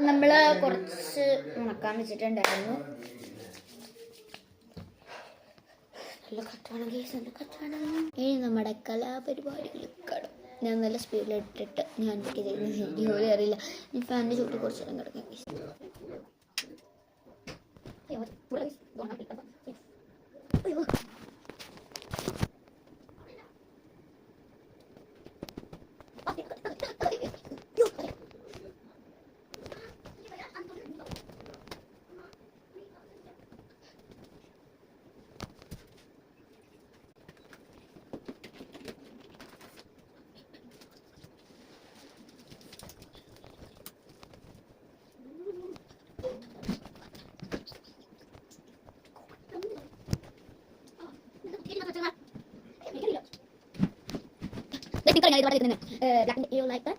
നമ്മൾ കുറച്ച് ഉണക്കാൻ വെച്ചിട്ടുണ്ടായിരുന്നു. നല്ല കട്ടാണ് കേസ്, നല്ല കട്ടാണ്. ഇനി നമ്മുടെ കലാപരിപാടികൾ കാണും. ഞാൻ നല്ല സ്പീഡിലിട്ടിട്ട് ഞാൻ എന്തൊക്കെ ചെയ്യുന്നത് എനിക്ക് പോലും അറിയില്ല. ഈ ഫാനിൻ്റെ ചൂട്ട് കുറച്ച് നേരം കിടക്കാം. You like that?